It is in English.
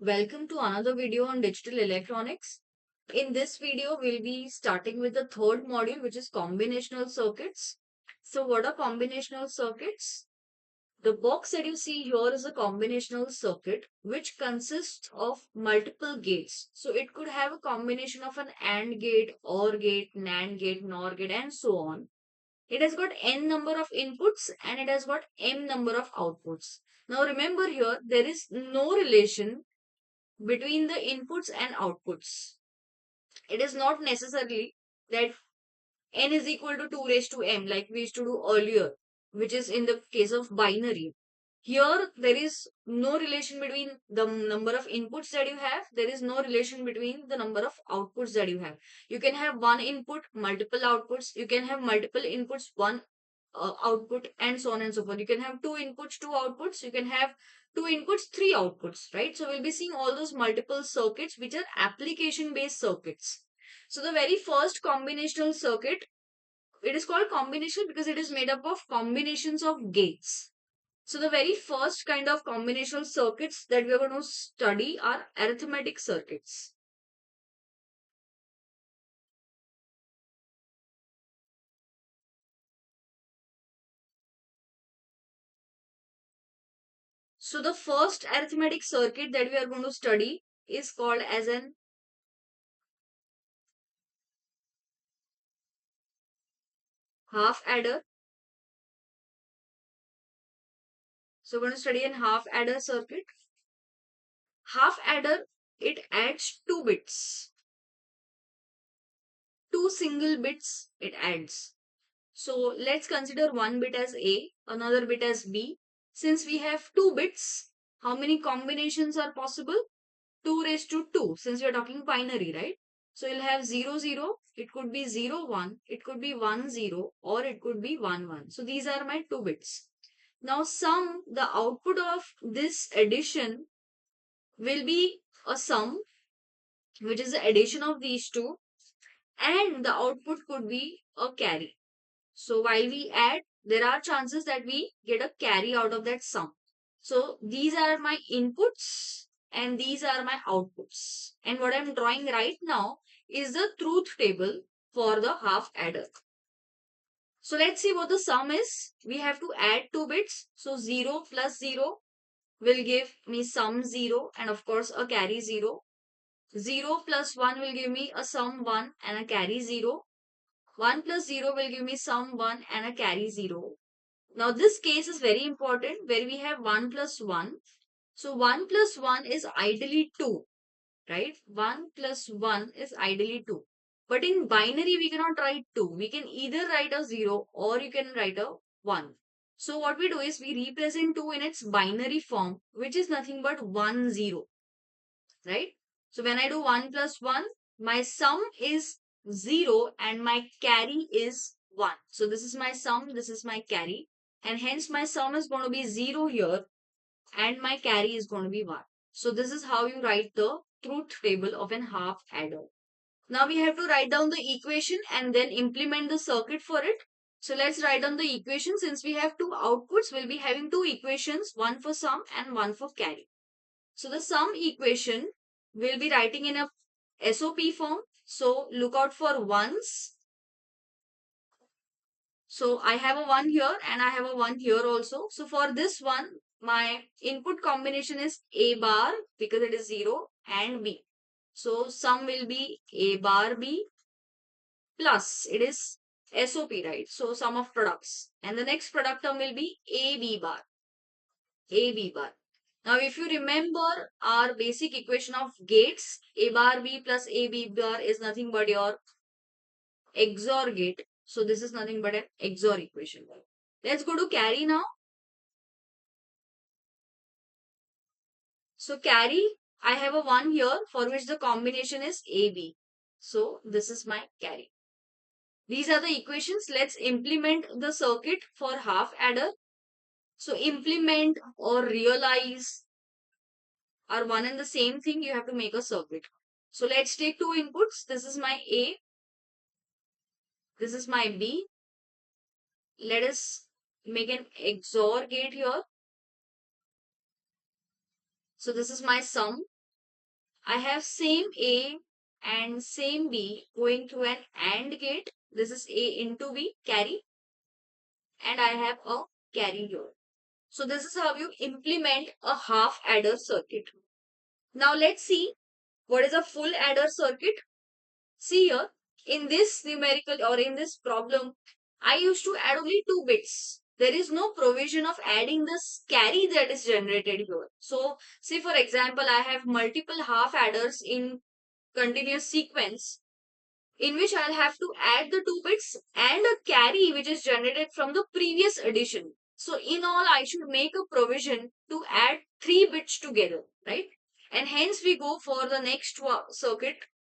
Welcome to another video on digital electronics. In this video, we'll be starting with the third module, which is combinational circuits. So what are combinational circuits? The box that you see here is a combinational circuit, which consists of multiple gates. So it could have a combination of an AND gate, OR gate, NAND gate, NOR gate, and so on. It has got n number of inputs and it has got m number of outputs. Now remember here, there is no relation between the inputs and outputs. It is not necessarily that n is equal to 2 raised to m like we used to do earlier, which is in the case of binary. Here, there is no relation between the number of inputs that you have. There is no relation between the number of outputs that you have. You can have one input, multiple outputs. You can have multiple inputs, one output, and so on and so forth. You can have two inputs, two outputs. You can have two inputs, three outputs, right? So we'll be seeing all those multiple circuits, which are application based circuits. So the very first combinational circuit, it is called combination because it is made up of combinations of gates. So the very first kind of combinational circuits that we are going to study are arithmetic circuits. So the first arithmetic circuit that we are going to study is called as an half adder. So we're going to study an half adder circuit. Half adder, it adds two bits. Two single bits it adds. So let's consider one bit as A, another bit as B. Since we have two bits, how many combinations are possible? 2 raised to 2, since we are talking binary, right? So you'll have 0, 0, it could be 0, 1, it could be 1, 0, or it could be 1, 1. So these are my two bits. Now sum, the output of this addition will be a sum, which is the addition of these two, and the output could be a carry. So while we add, there are chances that we get a carry out of that sum. So these are my inputs and these are my outputs. And what I'm drawing right now is the truth table for the half adder. So let's see what the sum is. We have to add two bits. So 0 plus 0 will give me sum 0 and of course a carry 0. 0 plus 1 will give me a sum 1 and a carry 0. 1 plus 0 will give me sum 1 and a carry 0. Now this case is very important where we have 1 plus 1. So 1 plus 1 is ideally 2, right? 1 plus 1 is ideally 2. But in binary, we cannot write 2. We can either write a 0 or you can write a 1. So what we do is we represent 2 in its binary form, which is nothing but 1, 0, right? So when I do 1 plus 1, my sum is 0 and my carry is 1. So this is my sum, this is my carry. And hence my sum is going to be 0 here and my carry is going to be 1. So this is how you write the truth table of an half adder. Now we have to write down the equation and then implement the circuit for it. So let's write down the equation. Since we have two outputs, we'll be having two equations, one for sum and one for carry. So the sum equation we'll be writing in a SOP form. So look out for ones. So I have a 1 here and I have a 1 here also. So for this one, my input combination is A bar because it is 0 and B. So sum will be A bar B plus it is SOP, right? So sum of products. And the next product term will be AB bar. AB bar. Now if you remember our basic equation of gates, A bar B plus AB bar is nothing but your XOR gate. So this is nothing but an XOR equation. Let's go to carry now. So carry, I have a 1 here for which the combination is AB. So this is my carry. These are the equations. Let's implement the circuit for half adder. So implement or realize are one and the same thing. You have to make a circuit. So let's take two inputs. This is my A. This is my B. Let us make an XOR gate here. So this is my sum. I have same A and same B going through an AND gate. This is A into B, carry, and I have a carry here. So this is how you implement a half adder circuit. Now let's see what is a full adder circuit. See here, in this numerical or in this problem, I used to add only 2 bits. There is no provision of adding this carry that is generated here. So, say for example, I have multiple half adders in continuous sequence in which I'll have to add the 2 bits and a carry which is generated from the previous addition. So, in all, I should make a provision to add 3 bits together, right? And hence we go for the next circuit